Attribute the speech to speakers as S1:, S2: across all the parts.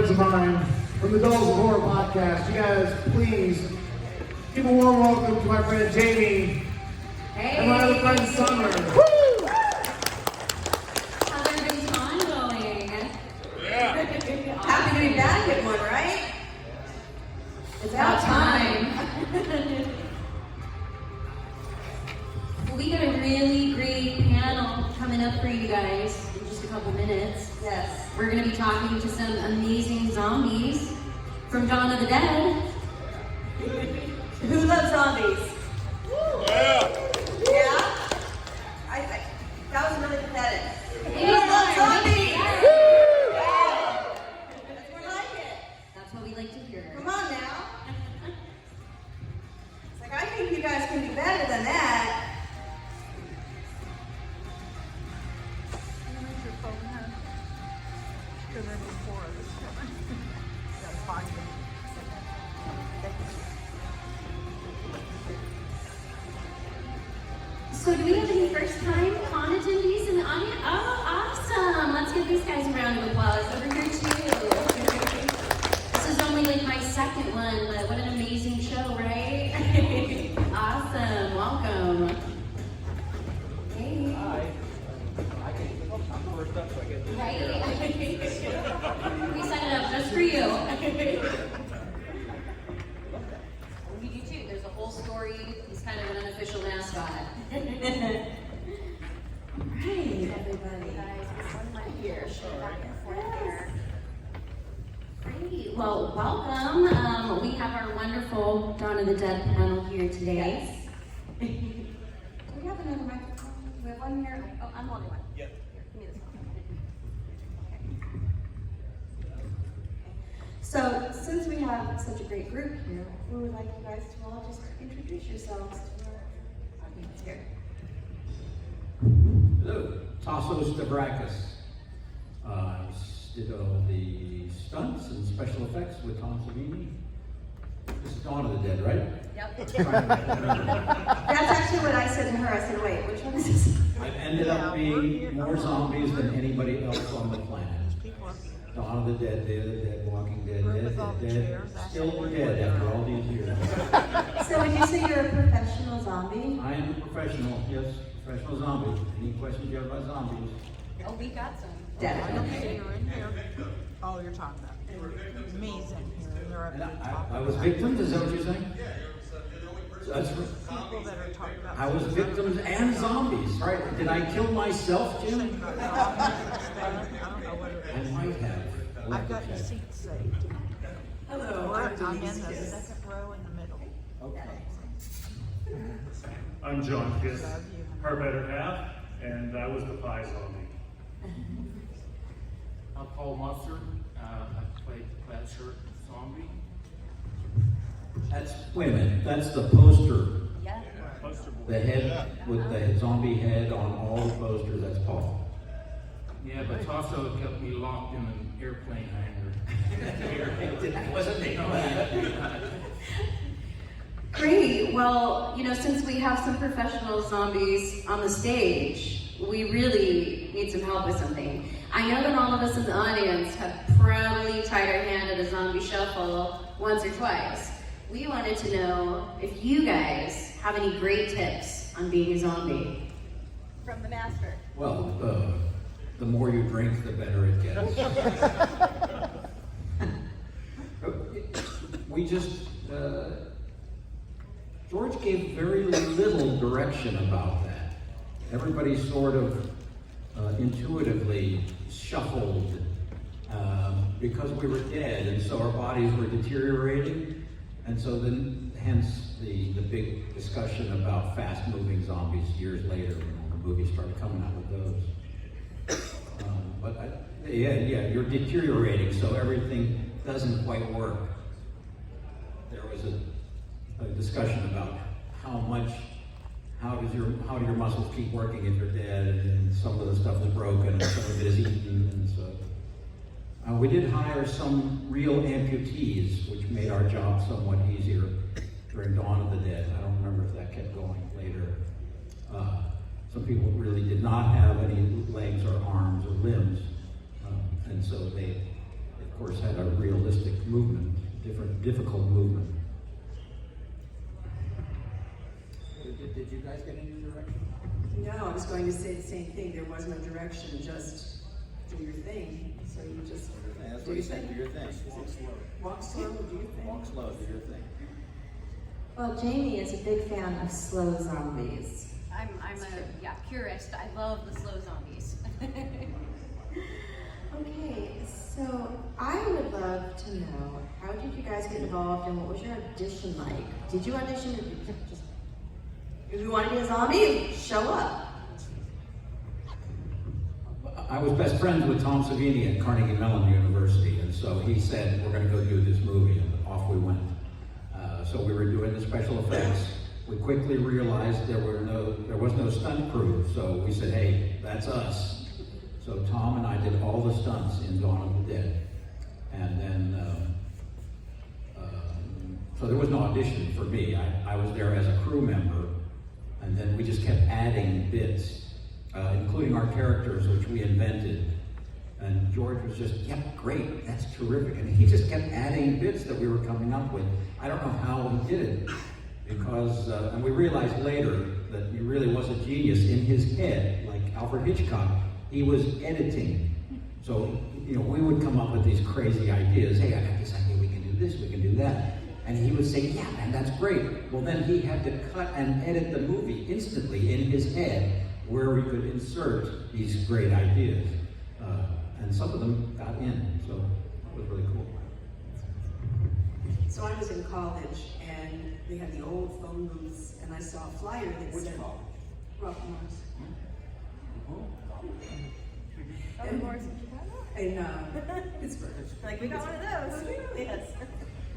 S1: Of mine from the Dolls of Horror podcast. You guys, please give a warm welcome to my friend Jamie and my other friend Summer.
S2: Woo! How's everybody's time going?
S3: Yeah.
S4: Happy to be back at one, right?
S2: It's about time. Well, we got a really great panel coming up for you guys in just a couple minutes.
S4: Yes.
S2: We're going to be talking to some amazing zombies from Dawn of the Dead.
S4: Who loves zombies?
S3: Yeah.
S4: Yeah? That was really pathetic.
S2: Hey,
S4: Who loves zombies?
S2: yeah.
S4: That's more like it.
S2: That's what we like to hear.
S4: Come on now. It's like, I think you guys can do better than that.
S2: So do we have any first-time con attendees in the audience? Oh, awesome! Let's give these guys a round of applause. Over here too. This is only like my second one, but what an amazing show, right? Awesome. Welcome. Hey.
S5: Hi. I'm first up, so I get to
S2: Right? We set it up just for you. We do too. There's a whole story. He's kind of an unofficial mascot. Right, everybody. Guys, this one right here. Back and forth here. Great. Well, welcome. We have our wonderful Dawn of the Dead panel here today.
S4: Yes. Do we have another microphone? Do we have one here? Oh, I'm the only one.
S5: Yep.
S4: Here, give me this one. Okay. So, since we have such a great group here, we would like you guys to all just introduce yourselves to our audience here.
S5: Hello, Taso Stavrakis. Did all the stunts and special effects with Tom Savini. This is Dawn of the Dead, right?
S4: Yep. That's actually what I said to her. I said, wait, which one is this?
S5: I've ended up being more zombies than anybody else on the planet. Dawn of the Dead, Day of the Dead, Walking Dead, Dead, still dead after all these years.
S4: So would you say you're a professional zombie?
S5: I am a professional, yes, professional zombie. Any questions you have about zombies?
S2: Oh, we got some.
S4: Definitely.
S6: You're in here. Oh, you're talking about amazing here. They're up
S5: And
S6: there
S5: I
S6: talking
S5: was
S6: about
S5: victims, is that what you're saying? That's
S6: people that are talking about.
S5: I was victims and zombies, right? Did I kill myself, Jim?
S6: I don't know what it
S5: I
S6: is.
S5: might have.
S6: I've got your seat saved.
S4: Hello,
S6: I'm in the second row in the middle.
S5: Okay.
S7: I'm John Kiss,
S6: Love you.
S7: her better half, and I was the pie zombie.
S8: I'm Paul Musser. I played Plaid Shirt Zombie.
S5: Wait a minute, that's the poster.
S2: Yeah.
S7: Poster boy.
S5: The head with the zombie head on all the posters, that's Paul.
S8: Yeah, but Taso kept me locked in an airplane hangar.
S5: Wasn't me.
S2: Great. Well, since we have some professional zombies on the stage, we really need some help with something. I know that all of us in the audience have probably tried our hand at a zombie shuffle once or twice. We wanted to know if you guys have any great tips on being a zombie.
S4: from the master.
S5: Well, the more you drink, the better it gets. We just, George gave very little direction about that. Everybody sort of intuitively shuffled because we were dead, and so our bodies were deteriorating, and so then hence the big discussion about fast-moving zombies years later when the movies started coming out with those. Yeah, you're deteriorating, so everything doesn't quite work. There was a discussion about how do your muscles keep working if you're dead, and some of the stuff is broken, and some of it is eaten, and so. We did hire some real amputees, which made our job somewhat easier during Dawn of the Dead. I don't remember if that kept going later. Some people really did not have any legs or arms or limbs, and so they course, had a realistic movement, difficult movement. Did you guys get any direction?
S9: No, I was going to say the same thing. There was no direction, just do your thing. So you just
S5: That's what he said, do your thing.
S9: walk slow, do your thing.
S5: Walk slow, do your thing.
S4: Well, Jamie is a big fan of slow zombies.
S2: I'm a purist. I love the slow zombies.
S4: Okay, so I would love to know, how did you guys get involved and what was your audition like? Did you audition or did you just, if you want to be a zombie, show up?
S5: I was best friends with Tom Savini at Carnegie Mellon University, and so he said, we're going to go do this movie, and off we went. So we were doing the special effects. We quickly realized there was no stunt crew, so we said, hey, that's us. So Tom and I did all the stunts in Dawn of the Dead. And then, so there was no audition for me. I was there as a crew member, and then we just kept adding bits, including our characters, which we invented. And George was just, yeah, great, that's terrific. And he just kept adding bits that we were coming up with. I don't know how he did it, because, and we realized later that he really was a genius in his head, like Alfred Hitchcock. He was editing. So, we would come up with these crazy ideas. Hey, I got this idea, we can do this, we can do that. And he would say, yeah, man, that's great. Well, then he had to cut and edit the movie instantly in his head where we could insert these great ideas. And some of them got in, so that was really cool.
S9: So I was in college, and we had the old phone booths, and I saw a flyer that
S5: Which
S9: said,
S5: college?
S9: Rock Mars. In Pittsburgh.
S4: Like, we got one of those. Yes.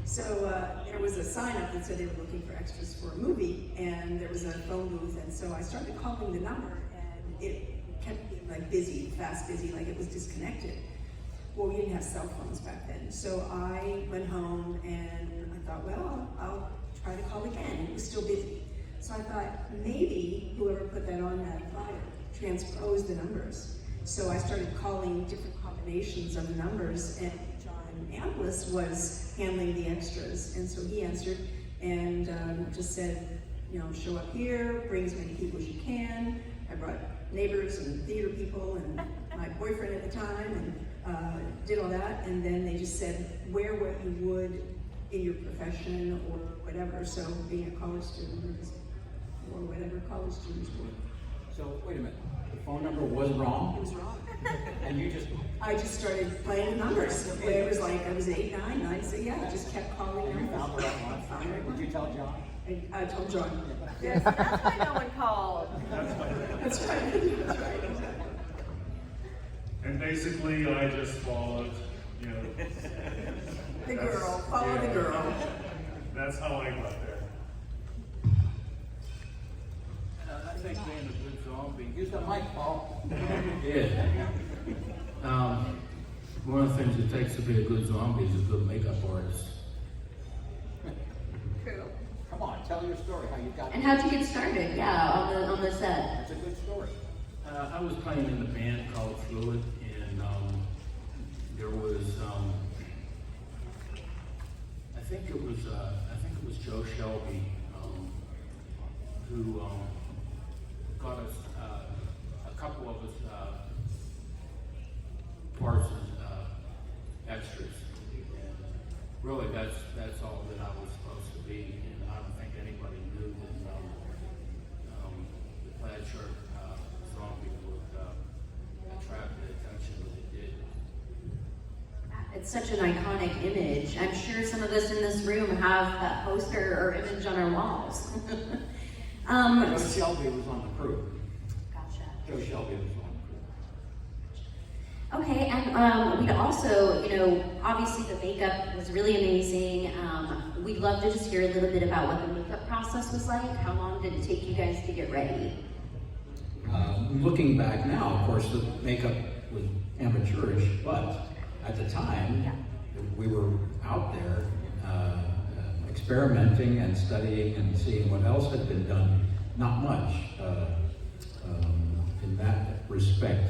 S9: So there was a sign up that said they were looking for extras for a movie, and there was a phone booth, and so I started calling the number, and it kept being like busy, fast busy, like it was disconnected. Well, we didn't have cell phones back then, so I went home and I thought, well, I'll try to call again. It was still busy. So I thought, maybe whoever put that on that flyer transposed the numbers. So I started calling different combinations of the numbers, and John Amplis was handling the extras, and so he answered and just said, show up here, bring as many people as you can. I brought neighbors and theater people and my boyfriend at the time, and did all that, and then they just said, wear what you would in your profession or whatever. So being a college student or whatever college students were.
S5: So, wait a minute, the phone number was wrong?
S9: It was wrong.
S5: And you just...
S9: I just started playing the numbers. It was like, I was 8, 9, and I said, yeah, I just kept calling
S5: You
S9: numbers.
S5: found the right one?
S9: Found the right one.
S5: Did you tell John?
S9: I told John.
S4: Yes, that's why no one called.
S9: That's right. That's right.
S7: And basically, I just followed,
S9: The girl, follow the girl.
S7: That's how I got there.
S8: I think being a good zombie.
S5: Use the mic, Paul.
S8: Yeah. One of the things it takes to be a good zombie is a good makeup artist.
S4: True.
S5: Come on, tell your story, how you got
S2: And how'd you get started? Yeah, on the set.
S5: That's a good story.
S8: I was playing in the band called Fluid, and there was, I think it was Joe Shelby who got us a couple of us parts as extras. And really, that's all that I was supposed to be, and I don't think anybody knew that the plaid shirt zombie would attract the attention that it did.
S2: It's such an iconic image. I'm sure some of us in this room have that poster or image on our walls.
S5: Joe Shelby was on the crew.
S2: Gotcha.
S5: Joe Shelby was on the crew.
S2: Okay, and we'd also, obviously the makeup was really amazing. We'd love to just hear a little bit about what the makeup process was like. How long did it take you guys to get ready?
S5: Looking back now, of course, the makeup was amateurish, but at the time, we were out there experimenting and studying and seeing what else had been done. Not much in that respect.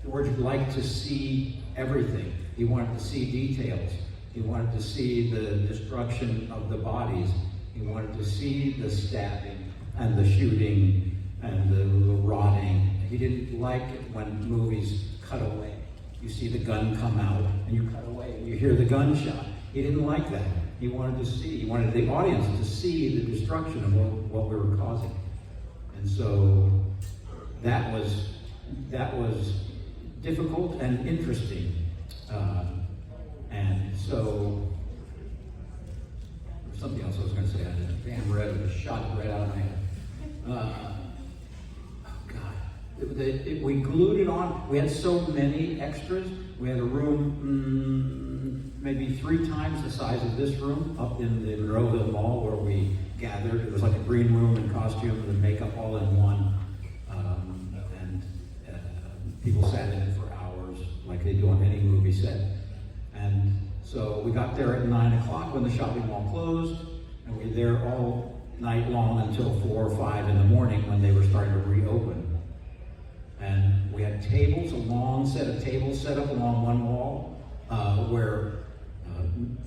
S5: George would like to see everything He wanted to see details. He wanted to see the destruction of the bodies. He wanted to see the stabbing and the shooting and the rotting. He didn't like it when movies cut away. You see the gun come out and you cut away and you hear the gunshot. He didn't like that. He wanted the audience to see the destruction of what we were causing. And so that was difficult and interesting. And so there's something else I was going to say. I didn't. Damn red, it was shot right out of my head. Oh God. We glued it on. We had so many extras. We had a room maybe 3 times the size of this room up in the Monroeville Mall where we gathered. It was like a green room and costumes and makeup all in one. People sat in it for hours like they do on any movie set. And so we got there at 9 o'clock when the shopping mall closed, and we were there all night long until 4 or 5 in the morning when they were starting to reopen. And we had tables, a long set of tables set up along one wall where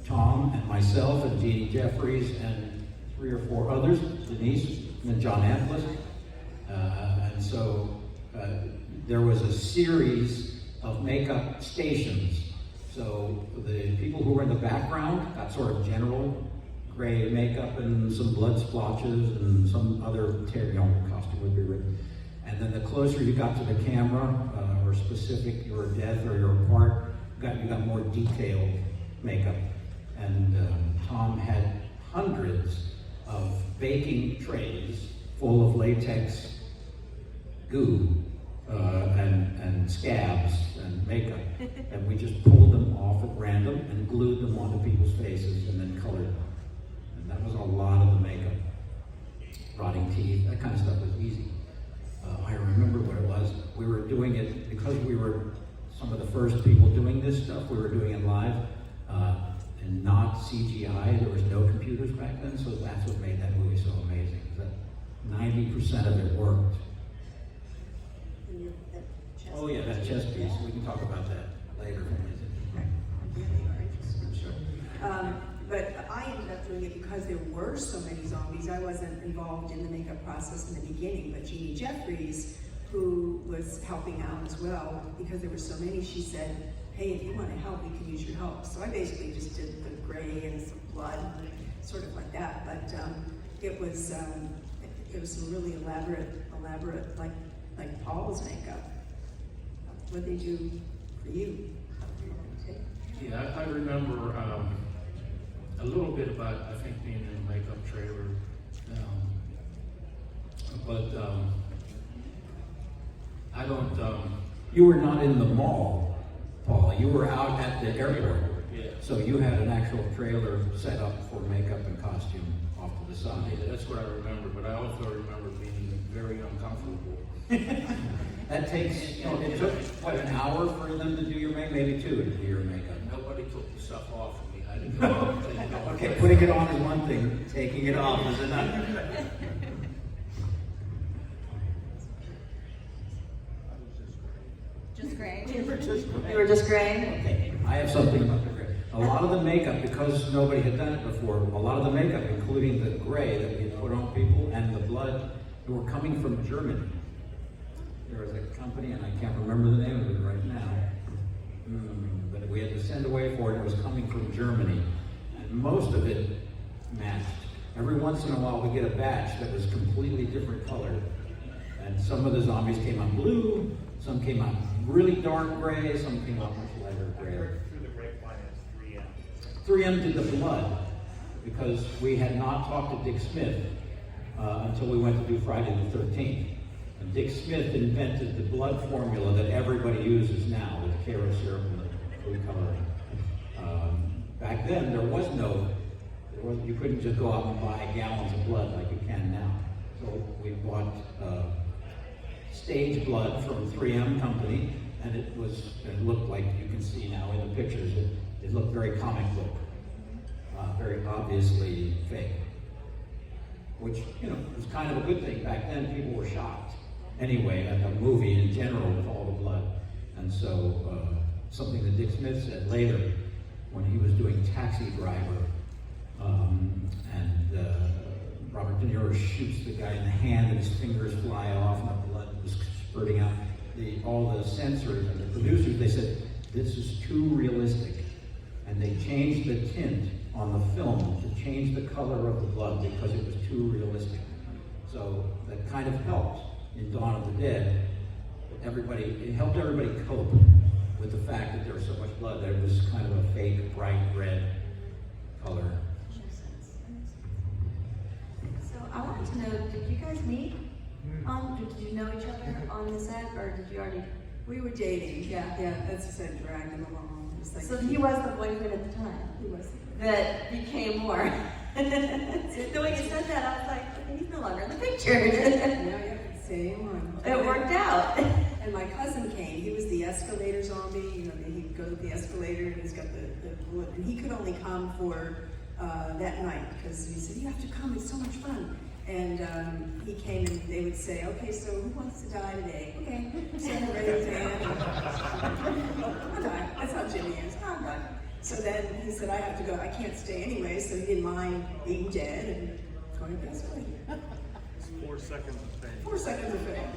S5: Tom and myself and Jeannie Jeffries and 3 or 4 others, Denise and then John Amplis. And so there was a series of makeup stations. So the people who were in the background got sort of general gray makeup and some blood splotches and some other costume would be written. And then the closer you got to the camera, or specific your death or your part, you got more detailed makeup. And Tom had hundreds of baking trays full of latex goo and scabs and makeup. And we just pulled them off at random and glued them onto people's faces and then colored them. And that was a lot of the makeup. Rotting teeth, that kind of stuff was easy. I remember what it was. We were doing it because we were some of the first people doing this stuff. We were doing it live and not CGI. There was no computers back then, so that's what made that movie so amazing. That 90% of it worked. Oh yeah, that chess piece. We can talk about that later.
S9: But I ended up doing it because there were so many zombies. I wasn't involved in the makeup process in the beginning, but Jeannie Jeffries, who was helping out as well, because there were so many, she said, hey, if you want to help, we can use your help. So I basically just did the gray and some blood, sort of like that. But it was some really elaborate, like Paul's makeup. What they do for you?
S8: Yeah, I remember a little bit about, I think, being in a makeup trailer. I don't...
S5: You were not in the mall, Paul. You were out at the airport.
S8: Yeah.
S5: So you had an actual trailer set up for makeup and costume off to the side.
S8: Yeah, that's what I remember, but I also remember being very uncomfortable.
S5: That takes, it took, what, an hour for them to do your makeup? Maybe 2 to do your makeup.
S8: Nobody took the stuff off of me. I didn't know.
S5: Okay, putting it on is one thing, taking it off is another.
S4: Just gray. You were just gray?
S5: Okay, I have something about the gray. A lot of the makeup, because nobody had done it before, a lot of the makeup, including the gray that we put on people and the blood, they were coming from Germany. There was a company, and I can't remember the name of it right now, but we had to send away for it. It was coming from Germany, and most of it matched. Every once in a while, we get a batch that was completely different color, and some of the zombies came out blue, some came out really dark gray, some came out much lighter gray.
S7: Through the grapevine, it's
S5: 3M did the blood because we had not talked to Dick Smith until we went to do Friday the 13th. And Dick Smith invented the blood formula that everybody uses now with the carrot syrup and the food coloring. Back then, you couldn't just go out and buy gallons of blood like you can now. So we bought stage blood from 3M company, and it looked like you can see now in the pictures. It looked very comic book, very obviously fake. Which, was kind of a good thing. Back then, people were shocked. Anyway, at a movie in general with all the blood. And so something that Dick Smith said later when he was doing Taxi Driver, and Robert De Niro shoots the guy in the hand and his fingers fly off and the blood was spurting out. All the censors and the producers, they said, this is too realistic. And they changed the tint on the film to change the color of the blood because it was too realistic. So that kind of helped in Dawn of the Dead. It helped everybody cope with the fact that there was so much blood that it was kind of a fake, bright red color.
S4: So I wanted to know, did you guys meet? Did you know each other on the set, or did you already?
S9: We were dating, yeah, that's just I dragged him along. It was like,
S4: So he was the boyfriend at the time.
S9: he was.
S4: That became more. The way you said that, I was like, he's no longer in the picture.
S9: Yeah, same one.
S4: It worked out.
S9: And my cousin came. He was the escalator zombie. You know, he'd go to the escalator and he's got the bullet. And he could only come for that night because he said, you have to come, it's so much fun. And he came and they would say, okay, so who wants to die today? Okay, so raise his hand. I'll die. That's how Jimmy is. I'll die. So then he said, I have to go. I can't stay anyway, so he didn't mind being dead and going to the escalator.
S7: 4 seconds of fame.
S9: 4 seconds of fame.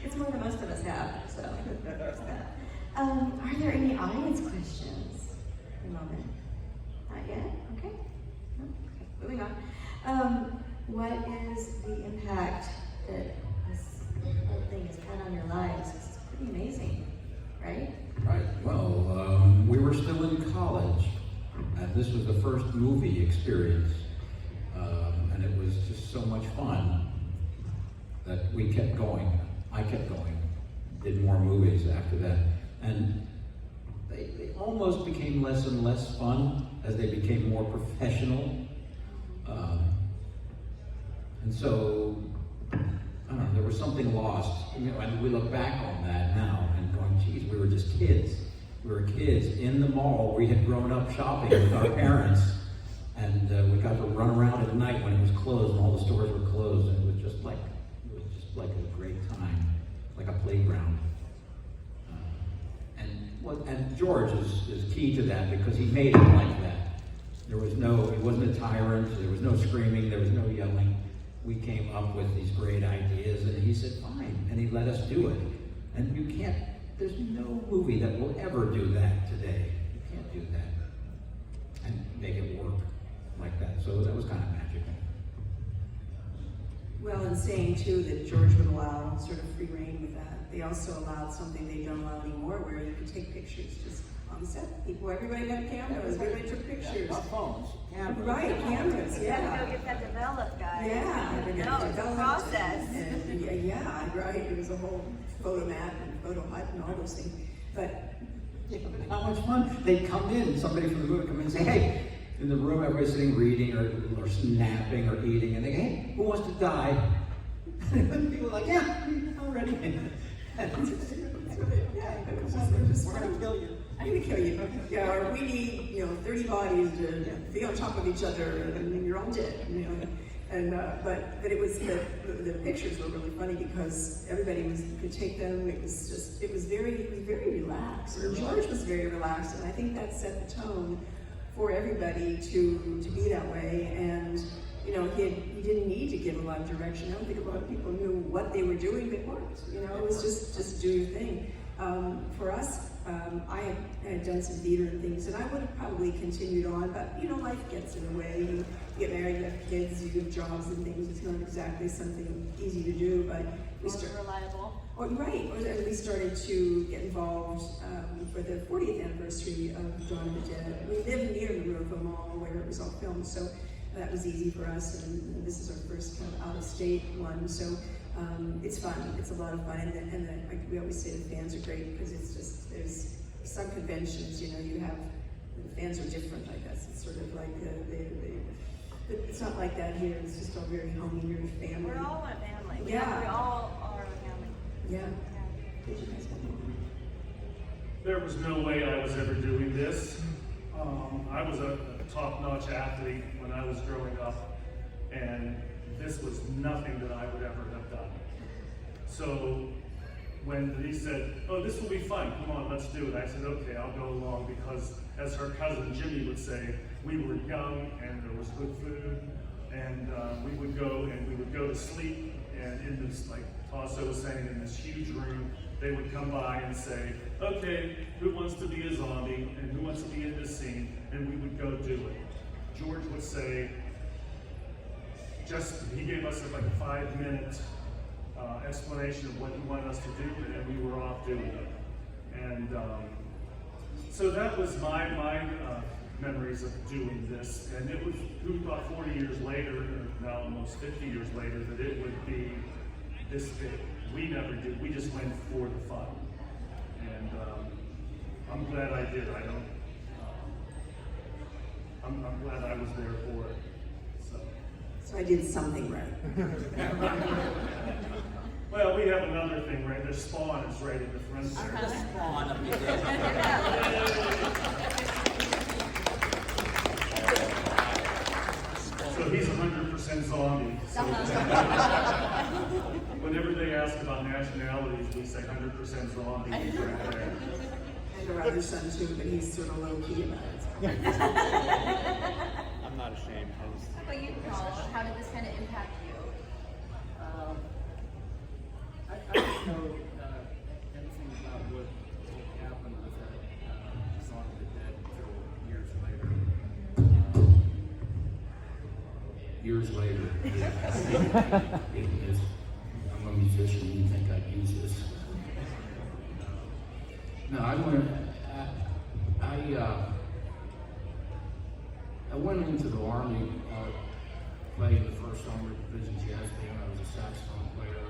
S4: It's more than most of us have, so there's that. Are there any audience questions at the moment? Not yet? Okay. No? Okay. Moving on. What is the impact that this whole thing has had on your lives? It's pretty amazing, right?
S5: Right. Well, we were still in college, and this was the first movie experience, and it was just so much fun that we kept going. I kept going, did more movies after that, and they almost became less and less fun as they became more professional. And so, I don't know, there was something lost. You know, and we look back on that now and going, geez, we were just kids. We were kids in the mall. We had grown up shopping with our parents, and we got to run around at night when it was closed and all the stores were closed, and it was just like a great time, like a playground. And George is key to that because he made it like that. He wasn't a tyrant, there was no screaming, there was no yelling. We came up with these great ideas and he said, fine, and he let us do it. And there's no movie that will ever do that today. You can't do that and make it work like that. So that was kind of magical.
S9: Well, and saying too that George would allow sort of free reign with that. They also allowed something they don't allow anymore, where you could take pictures just on set. Everybody got cameras. Everybody took pictures.
S5: Not phones, cameras.
S9: Right, cameras.
S10: Go
S9: Yeah.
S10: get that developed, guys.
S9: Yeah.
S10: No, it's a process.
S9: And, yeah, right. It was a whole photo map and photo hut and all those things. But
S5: Yeah, but how much fun. They'd come in, somebody from the movie would come in and say, hey, in the room, everybody's sitting reading or snapping or eating, and they go, hey, who wants to die? And people are like, yeah, I'm ready. We're going to kill you.
S9: I'm going to kill you. Yeah, or we need, 30 bodies to be on top of each other, and you're all dead. And but it was the pictures were really funny because everybody could take them. It was very relaxed. And George was very relaxed, and I think that set the tone for everybody to be that way. And he didn't need to give a lot of direction. I don't think a lot of people knew what they were doing that worked. It was just do your thing. For us, I had done some theater and things, and I would have probably continued on, but life gets in the way. You get married, you have kids, you have jobs and things. It's not exactly something easy to do, but we started
S10: reliable.
S9: Or we started to get involved for the 40th anniversary of Dawn of the Dead. We lived near the River Mall where it was all filmed, so that was easy for us. And this is our first kind of out-of-state one, so it's fun. It's a lot of fun, and like we always say, the fans are great because it's just there's some conventions. You have the fans are different. I guess it's sort of like it's not like that here. It's just all very homey, very family.
S10: We're all a family.
S9: Yeah.
S10: We all are a family.
S9: Yeah.
S7: There was no way I was ever doing this. I was a top-notch athlete when I was growing up, and this was nothing that I would ever have done. So when Denise said, "Oh, this will be fun, come on, let's do it," I said, "Okay, I'll go along," because as her cousin Jimmy would say, we were young and there was good food, and we would go to sleep, and in this, like Taso was saying, in this huge room, they would come by and say, "Okay, who wants to be a zombie and who wants to be in this scene?" And we would go do it. George would say, he gave us like a 5-minute explanation of what he wanted us to do, and then we were off doing it. And so that was my memories of doing this, and it was, who thought 40 years later, or now almost 50 years later, that it would be this big. We never did, we just went for the fun. And I'm glad I did. I'm glad I was there for it.
S9: So I did something right.
S7: Well, we have another thing right there. Spawn is right in the front there.
S6: Spawn up
S7: So he's 100% zombie. So whenever they ask about nationalities, we say 100% zombie. He's right there.
S9: And our other son too, but he's sort of low-key about it.
S3: I'm not ashamed.
S2: How about you, Paul? How did this kind of impact you?
S8: I don't know anything about what happened with that Song of the Dead until years later.
S5: Years later, I'm a musician, you think I'd use this? No, I went into the Army, played the 1st Armored Division Jazz Band. I was a saxophone player,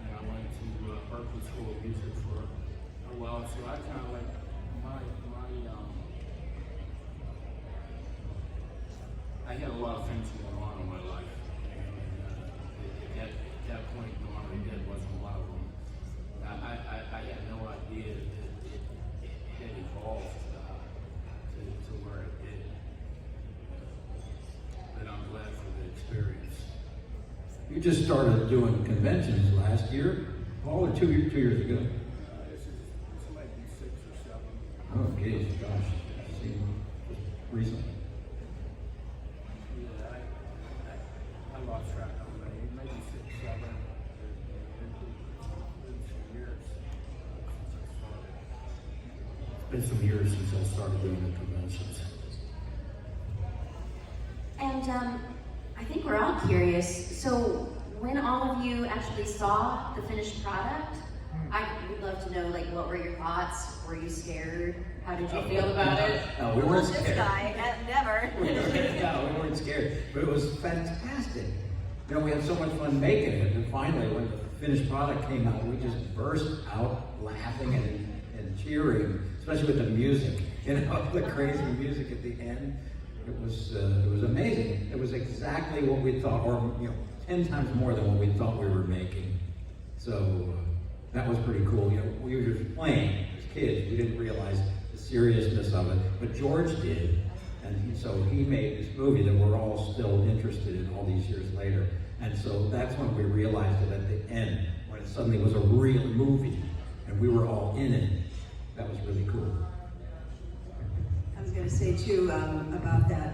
S5: and I went to Berkeley School of Music for a while. So I kind of like I had a lot of things going on in my life, and at that point, the Army Dead wasn't one of them. I had no idea that it had evolved to where it did. But I'm glad for the experience. You just started doing conventions last year, Paul, or 2 years ago?
S8: This might be 6 or 7.
S5: Oh, geez, gosh, I've seen recently.
S8: Yeah, I lost track of it. Maybe 6, 7. It's been some years since I started doing the conventions.
S2: And I think we're all curious. So when all of you actually saw the finished product, I would love to know, like, what were your thoughts? Were you scared? How did you feel about it?
S5: No, we weren't
S10: This
S5: scared.
S10: guy, never.
S5: No, we weren't scared, but it was fantastic. You know, we had so much fun making it, and finally, when the finished product came out, we just burst out laughing and cheering, especially with the music. You know, the crazy music at the end. It was amazing. It was exactly what we thought, or 10 times more than what we thought we were making. So that was pretty cool. You know, we were just playing as kids. We didn't realize the seriousness of it, but George did, and so he made this movie that we're all still interested in all these years later. And so that's when we realized it at the end, when it suddenly was a real movie, and we were all in it. That was really cool.
S9: I was going to say too about that.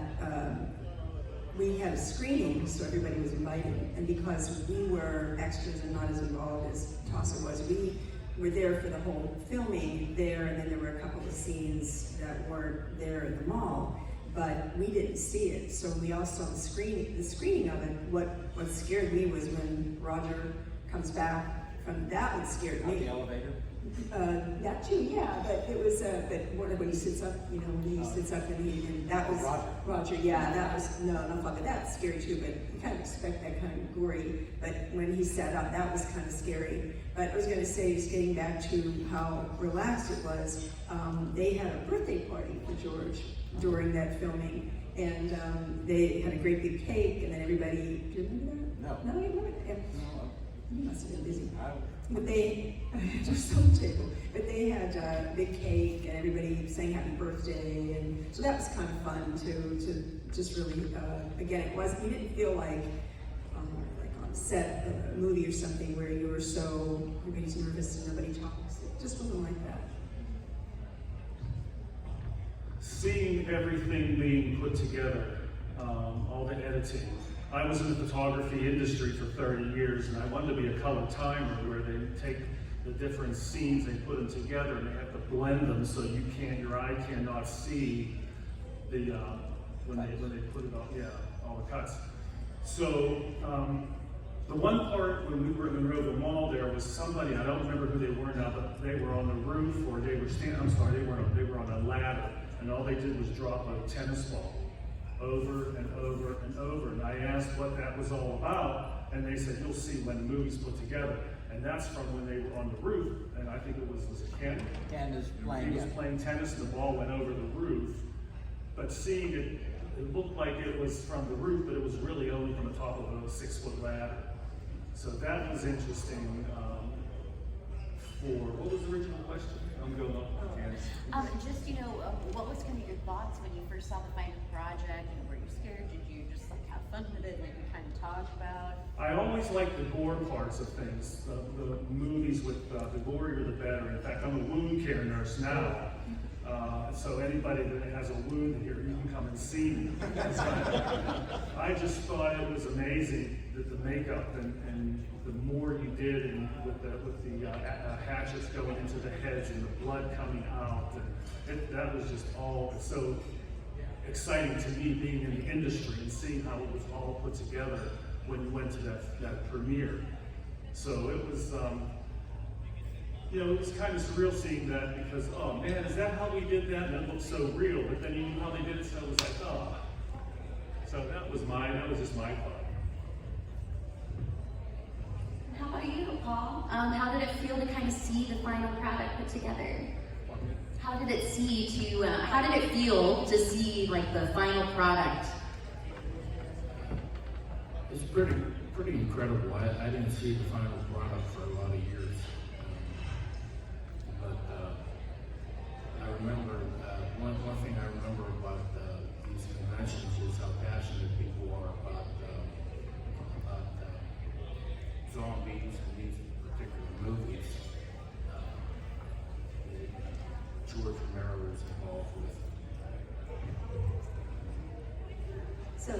S9: We had a screening, so everybody was invited, and because we were extras and not as involved as Taso was, we were there for the whole filming there, and then there were a couple of scenes that weren't there at the mall, but we didn't see it. So we all saw the screening of it. What scared me was when Roger comes back from that. One scared me.
S3: The elevator?
S9: That too, yeah, but it was, but when he sits up, when he sits up and that was, Roger, yeah, that was, no, but that's scary too, but you kind of expect that kind of gory, but when he sat up, that was kind of scary. But I was gonna say, just getting back to how relaxed it was, they had a birthday party for George during that filming, and they had a great big cake, and then everybody, do you remember that? No, you remember that? You must have been busy. But they, just on the table, but they had a big cake and everybody sang happy birthday, and so that was kind of fun to just really, again, you didn't feel like on set a movie or something where you were so, everybody's nervous and nobody talks. It just wasn't like that.
S7: Seeing everything being put together, all the editing. I was in the photography industry for 30 years, and I wanted to be a color timer where they take the different scenes, they put them together, and they have to blend them so your eye cannot see the when they put it on, all the cuts. So the one part when we were in Monroeville Mall, there was somebody, I don't remember who they were now, but they were on the roof, or they were they were on a ladder, and all they did was drop a tennis ball over and over and over. And I asked what that was all about, and they said, you'll see when the movie's put together. And that's from when they were on the roof, and I think it was it Ken?
S6: Ken is playing.
S7: He was playing tennis, and the ball went over the roof. But seeing it, it looked like it was from the roof, but it was really only from the top of a 6-foot ladder. So that was interesting. What was the original question? I'm going up.
S11: Just, what was kind of your thoughts when you first saw the final project? And were you scared? Did you just like have fun with it, like we kind of talked about?
S7: I always like the gore parts of things. The movies with the gorier the better. In fact, I'm a wound care nurse now. So anybody that has a wound here, you can come and see me. I just thought it was amazing that the makeup and the more you did, and with the hatchets going into the heads and the blood coming out, and that was just all so exciting to me, being in the industry and seeing how it was all put together when you went to that premiere. So it was. It was kind of surreal seeing that, because, oh man, is that how we did that? And it looked so real, but then you knew how they did it, so it was like, oh. So that was just my thought.
S2: How about you, Paul? How did it feel to kind of see the final product put together? How did it feel to see like the final product?
S5: It's pretty incredible. I didn't see the final product for a lot of years. I remember, one thing I remember about these conventions is how passionate people are about zombies and these particular movies. George Romero is involved with.
S4: So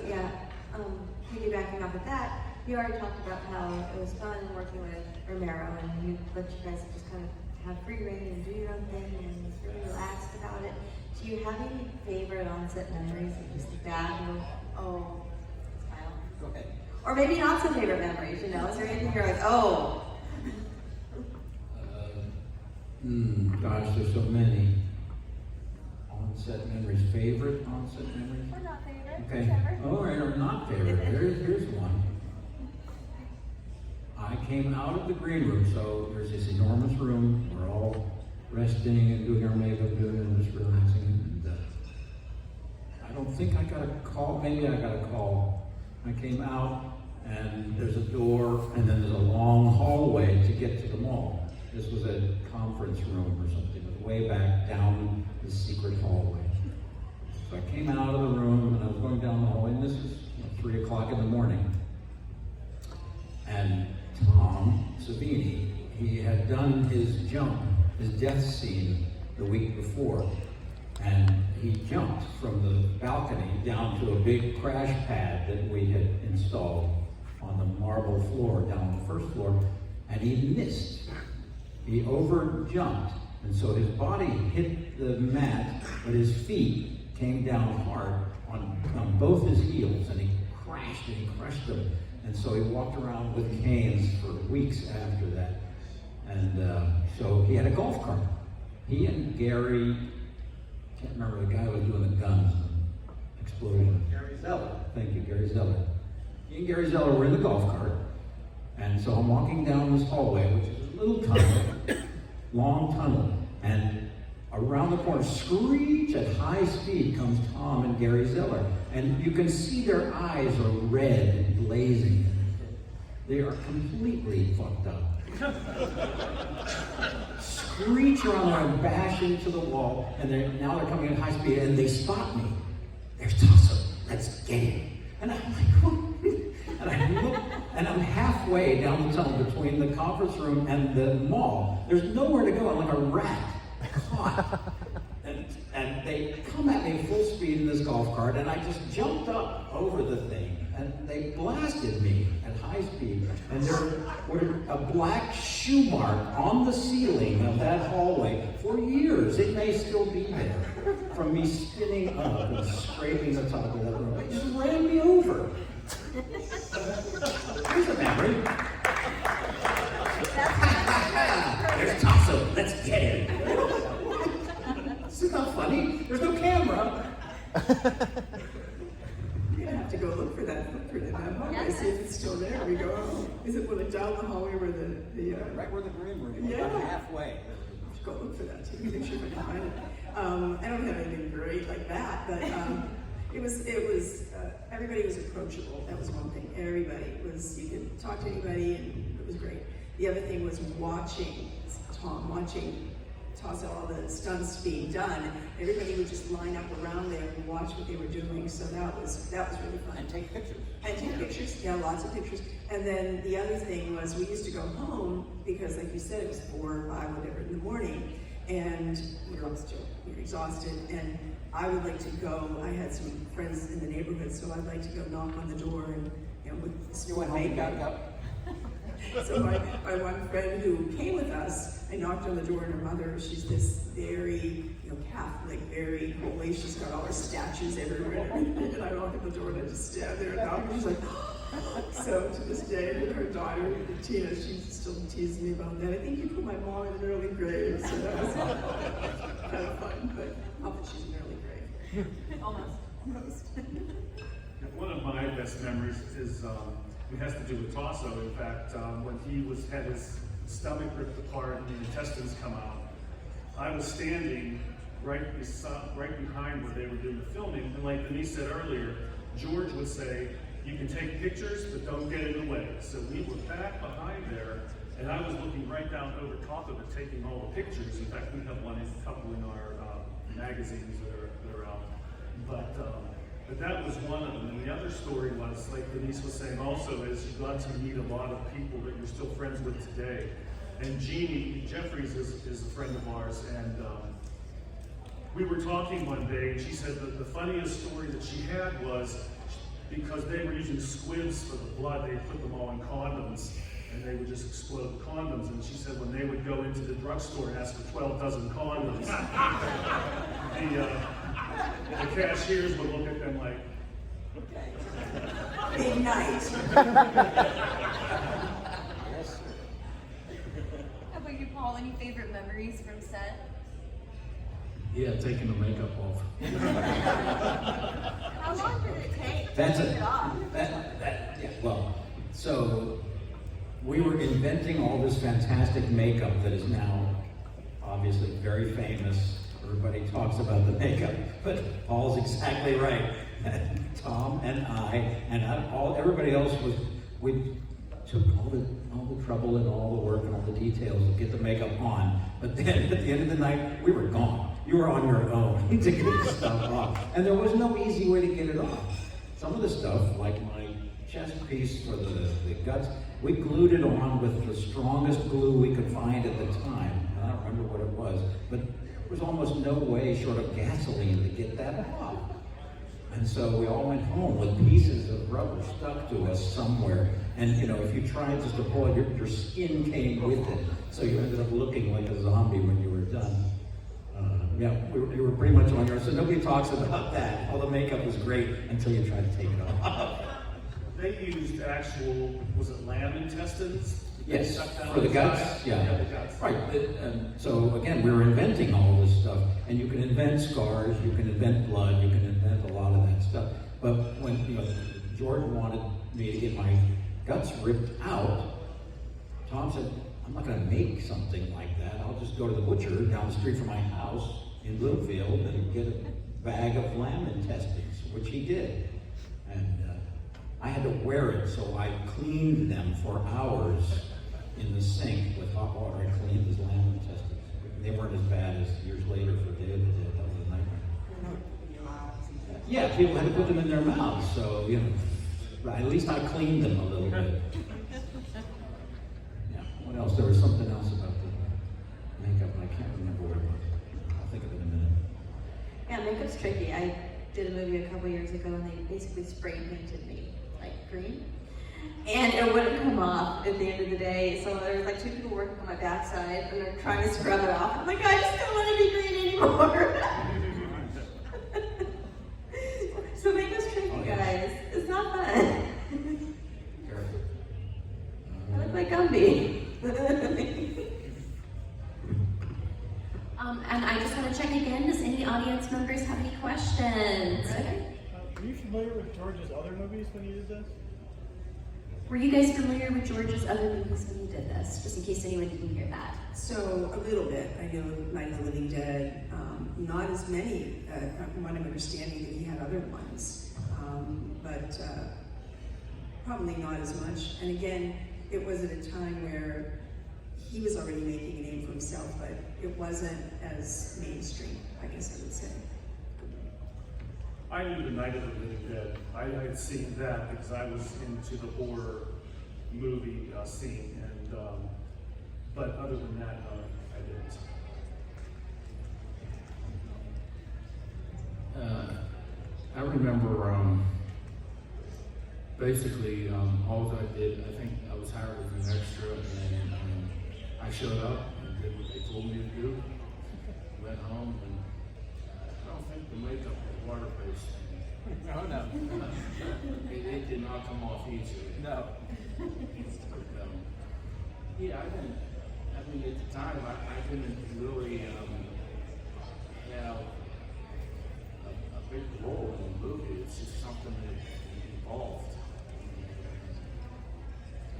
S4: piggybacking off of that, you already talked about how it was fun working with Romero, and you let you guys just kind of have free reign and do your own thing, and was really relaxed about it. Do you have any favorite on-set memories of just that? Smile.
S6: Go ahead.
S4: Or maybe not so favorite memories, Is there anything you're like, oh?
S5: Gosh, there's so many on-set memories. Favorite on-set memories?
S11: Or not favorite,
S5: Okay.
S11: whichever.
S5: All right, or not favorite. Here's one. I came out of the green room, so there's this enormous room. We're all resting and doing our makeup, just relaxing. And I don't think I got a call. Maybe I got a call. I came out, and there's a door, and then there's a long hallway to get to the mall. This was a conference room or something. It was way back down the secret hallway. So I came out of the room, and I was going down the hallway, and this is 3 o'clock in the morning. And Tom Savini, he had done his death scene the week before, and he jumped from the balcony down to a big crash pad that we had installed on the marble floor down on the first floor, and he missed. He over jumped, and so his body hit the mat, but his feet came down hard on both his heels, and he crashed and he crushed them. And so he walked around with canes for weeks after that. And so he had a golf cart. He and Gary, can't remember the guy who was doing the guns and explosion.
S3: Gary Zeller.
S5: Thank you, Gary Zeller. He and Gary Zeller were in the golf cart. And so I'm walking down this hallway, which is a little tunnel, long tunnel. And around the corner, screech at high speed, comes Tom and Gary Zeller. And you can see their eyes are red and blazing. They are completely fucked up. Screech around there and bash into the wall, and now they're coming at high speed, and they spot me. There's Taso. Let's get him. And I'm like, what? And I look, And I'm halfway down the tunnel between the conference room and the mall. There's nowhere to go. I'm like a rat caught. And they come at me full speed in this golf cart, and I just jumped up over the thing, and they blasted me at high speed. And there was a black shoe mark on the ceiling of that hallway for years. It may still be there from me spinning up and scraping the top of that room. It just ran me over. Here's a memory. There's Taso. Let's get him. This is not funny. There's no camera.
S9: You're gonna have to go look for that footprint in that hallway, see if it's still there. We go, oh, is it down the hallway where the
S5: Right where the green room was,
S9: Yeah.
S5: about halfway.
S9: Go look for that, take a picture if I can find it. I don't have anything great like that, but it was everybody was approachable. That was one thing. Everybody was, you could talk to anybody, and it was great. The other thing was watching Taso, all the stunts being done. Everybody would just line up around there and watch what they were doing. So that was really fun.
S5: And take pictures.
S9: Yeah, lots of pictures. And then the other thing was we used to go home because, like you said, it was 4 or 5, whatever, in the morning, and we were exhausted. And I would like to go. I had some friends in the neighborhood, so I'd like to go knock on the door and, with small makeup. So my one friend who came with us, I knocked on the door, and her mother, she's this very, Catholic, very holy. She's got all her statues everywhere. And I knock on the door, and I just stand there and knock, and she's like, so to this day, her daughter, Tina, she still teases me about that. I think you put my mom in an early grave, so that was kind of fun, but not that she's in an early grave. Almost.
S7: One of my best memories is it has to do with Taso. In fact, when he had his stomach ripped apart and the intestines come out, I was standing right behind where they were doing the filming. And like Denise said earlier, George would say, "You can take pictures, but don't get in the way." So we were back behind there, and I was looking right down over top of it, taking all the pictures. In fact, we have a couple in our magazines that are out. But that was one of them. And the other story was, like Denise was saying also, is you got to meet a lot of people that you're still friends with today. And Jeannie Jeffries is a friend of ours, and we were talking one day, and she said that the funniest story that she had was because they were using squibs for the blood, they put them all in condoms, and they would just explode the condoms. And she said when they would go into the drugstore and ask for 12 dozen condoms, the cashiers would look at them like,
S9: okay. Big night.
S11: How about you, Paul? Any favorite memories from set?
S12: Yeah, taking the makeup off.
S10: How long did it take
S5: That's
S10: to take it off?
S5: So we were inventing all this fantastic makeup that is now obviously very famous. Everybody talks about the makeup, but Paul's exactly right. Tom and I and everybody else we took all the trouble and all the work and all the details to get the makeup on. But then at the end of the night, we were gone. You were on your own to get the stuff off. And there was no easy way to get it off. Some of the stuff, like my chest piece for the guts, we glued it on with the strongest glue we could find at the time. I don't remember what it was, but there was almost no way short of gasoline to get that off. And so we all went home with pieces of rubber stuck to us somewhere. And if you tried just to pull it, your skin came with it. So you ended up looking like a zombie when you were done. You were pretty much on your own. So nobody talks about that. All the makeup was great until you tried to take it off.
S7: they used actual, was it lamb intestines?
S5: Yes,
S7: Stuck down
S5: for the guts,
S7: inside?
S5: yeah.
S7: The guts.
S5: Right, so again, we were inventing all this stuff, and you can invent scars, you can invent blood, you can invent a lot of that stuff. But when George wanted me to get my guts ripped out, Tom said, I'm not going to make something like that. I'll just go to the butcher down the street from my house in Bloomfield and get a bag of lamb intestines, which he did. And I had to wear it, so I cleaned them for hours in the sink with hot water. I cleaned his lamb intestines. They weren't as bad as years later for David did. That was a nightmare. Yeah, people had to put them in their mouths, so at least I cleaned them a little bit. else. There was something else about the makeup, and I can't remember what it was. I'll think of it in a minute.
S4: Yeah, makeup's tricky. I did a movie a couple years ago and they basically spray painted me like green. And it wouldn't come off at the end of the day. So there was like 2 people working on my backside and they're trying to scrub it off. I'm like, I just don't want to be green anymore. So makeup's tricky, guys. It's not fun. I look like Gumby.
S2: And I just want to check again, does any audience members have any questions?
S13: Were you familiar with George's other movies when you did this?
S2: Were you guys familiar with George's other movies when you did this? Just in case anyone didn't hear that.
S9: So, a little bit. I know Night of the Living Dead, not as many, from what I'm understanding, that he had other ones. But probably not as much. And again, it was at a time where he was already making a name for himself, but it wasn't as mainstream, I guess I would say.
S7: I knew the Night of the Living Dead. I had seen that because I was into the horror movie scene, and but other than that, no, I didn't.
S12: I remember basically all I did, I think I was hired as an extra, and I showed up and did what they told me to do. Went home, and I don't think the makeup was water-based.
S3: Oh no.
S12: It did not come off easily.
S3: No.
S12: Yeah, I mean, at the time, I didn't really have a big role in the movie. It's just something that evolved.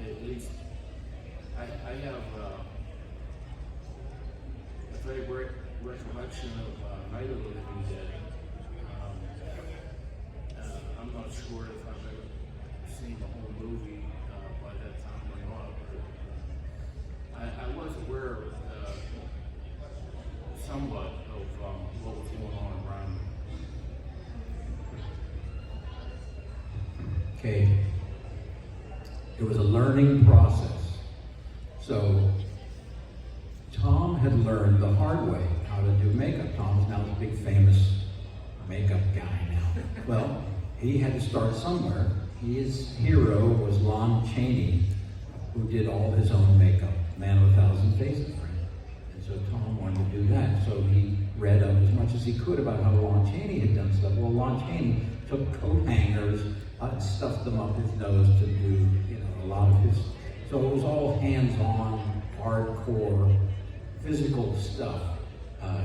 S12: At least, I have a very great recollection of Night of the Living Dead. I'm not sure if I've ever seen the whole movie by that time or not, but I was aware of somewhat of what was going on around me.
S5: Okay. It was a learning process. So Tom had learned the hard way how to do makeup. Tom is now the big famous makeup guy now. Well, he had to start somewhere. His hero was Lon Chaney, who did all his own makeup, Man with a Thousand Faces, right? And so Tom wanted to do that. So he read up as much as he could about how Lon Chaney had done stuff. Well, Lon Chaney took coat hangers and stuffed them up his nose to do, a lot of his. So it was all hands-on, hardcore, physical stuff.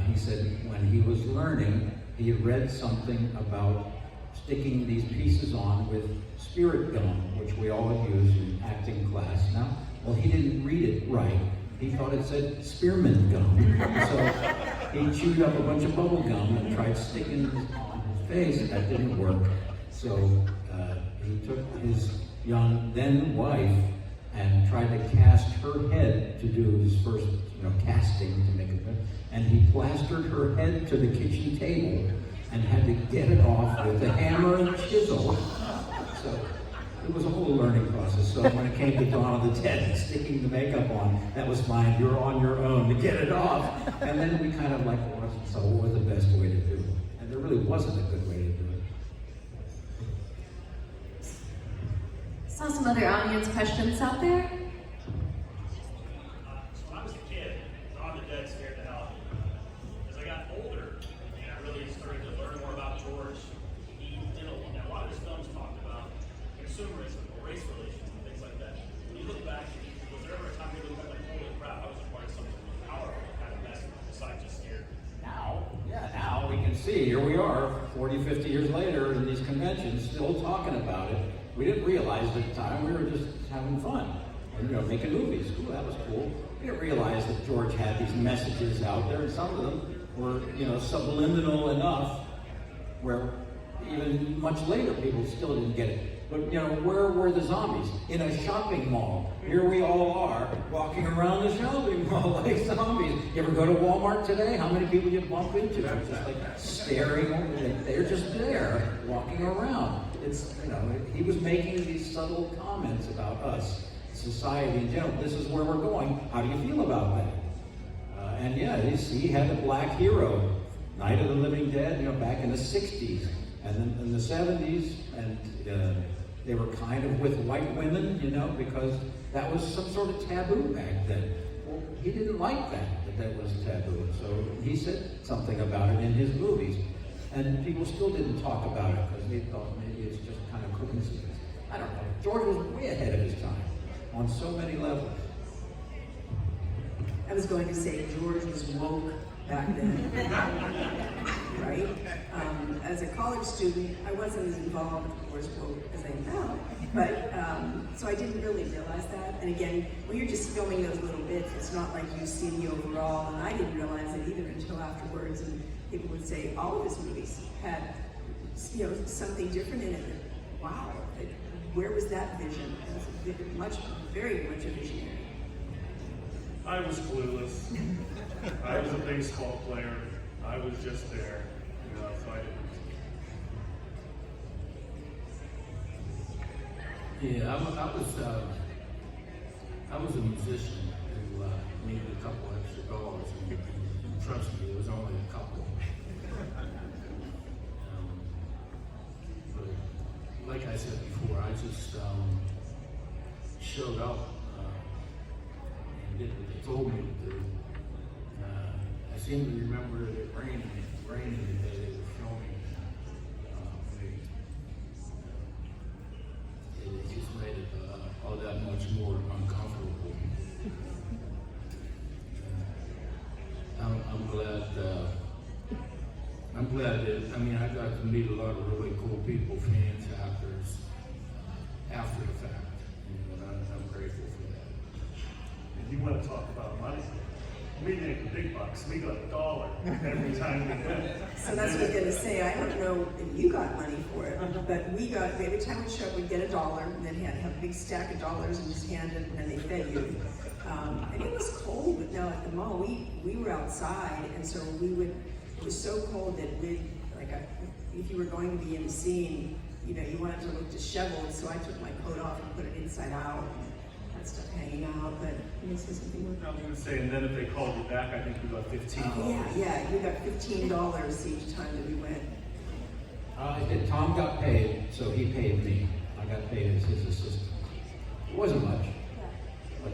S5: He said when he was learning, he had read something about sticking these pieces on with spirit gum, which we all use in acting class now. Well, he didn't read it right. He thought it said spearmint gum. So he chewed up a bunch of bubble gum and tried sticking it on his face, and that didn't work. So he took his young then wife and tried to cast her head to do his first casting to make it, and he plastered her head to the kitchen table and had to get it off with a hammer and chisel. So it was a whole learning process. So when it came to Dawn of the Dead and sticking the makeup on, that was fine. You're on your own to get it off. And then we kind of so what was the best way to do it? And there really wasn't a good way to do it.
S2: Saw some other audience questions out there.
S14: When I was a kid, Dawn of the Dead scared the hell out of me. As I got older, and I really started to learn more about George, he did a lot of his films talked about consumerism or race relations and things like that. When you look back, was there ever a time you look back like, holy crap, I was a part of something powerful kind of mess besides just scared?
S5: Now we can see, here we are, 40, 50 years later in these conventions, still talking about it. We didn't realize at the time, we were just having fun and making movies. Ooh, that was cool. We didn't realize that George had these messages out there, and some of them were, subliminal enough where even much later people still didn't get it. But, where were the zombies? In a shopping mall. Here we all are, walking around the shopping mall like zombies. You ever go to Walmart today? How many people you bump into? They're just staring over. They're just there, walking around. It's, he was making these subtle comments about us. society in general. This is where we're going. How do you feel about that? And yeah, he had a black hero, Night of the Living Dead, back in the 60s. And then in the 70s, and they were kind of with white women, because that was some sort of taboo back then. Well, he didn't like that was taboo. So he said something about it in his movies. And people still didn't talk about it because they thought maybe it's just kind of coincidence. I don't know. George was way ahead of his time on so many levels.
S9: I was going to say George was woke back then, right? As a college student, I wasn't as involved, of course, woke as I am now, but so I didn't really realize that. And again, when you're just filming those little bits, it's not like you see the overall, and I didn't realize it either until afterwards, and people would say all of his movies had, something different in it. Wow, where was that vision? It was very much a visionary.
S7: I was clueless. I was a baseball player. I was just there, so I didn't.
S12: Yeah, I was a musician who needed a couple extra dollars, and trust me, it was only a couple. But like I said before, I just showed up and did what they told me to do. I seem to remember that it rained the day they were filming. It just made it all that much more uncomfortable. I'm glad that, I got to meet a lot of really cool people, fans, actors, after the fact. And I'm grateful for that.
S7: And you want to talk about money? We make big bucks. We got $1 every time we win.
S9: So that's what I was going to say. I don't know if you got money for it, but every time we show up, we'd get $1, and then have a big stack of dollars and just hand it, and then they fed you. And it was cold, but now at the mall, we were outside, and so it was so cold that if you were going to be in the scene, you wanted to look disheveled, so I took my coat off and put it inside out. Stuff hanging out, but you want to say something more?
S7: I was going to say, and then if they called you back, I think you got $15.
S9: Yeah, we got $15 each time that we went.
S5: Tom got paid, so he paid me. I got paid as his assistant. It wasn't much, but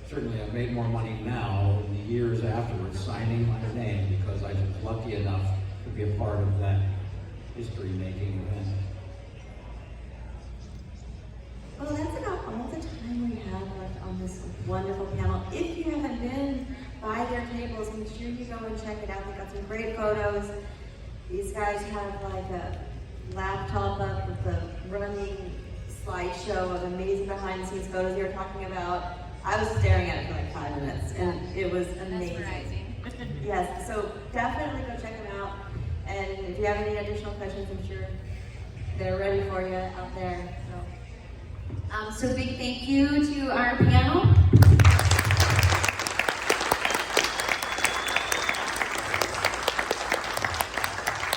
S5: certainly I've made more money now in the years afterwards signing my name because I was lucky enough to be a part of that history-making event.
S4: Well, that's about all the time we have left on this wonderful panel. If you haven't been by their tables, make sure you go and check it out. They've got some great photos. These guys have like a laptop up with the running slideshow of amazing behind-the-scenes photos you were talking about. I was staring at it for like 5 minutes, and it was amazing. Yes, so definitely go check them out. And if you have any additional questions, I'm sure they're ready for you out there.
S2: So big thank you to our panel.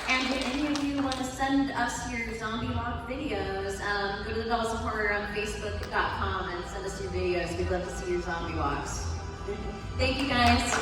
S2: And if any of you want to send us your zombie walk videos, go to the Dolls of Horror on Facebook.com and send us your videos. We'd love to see your zombie walks. Thank you guys.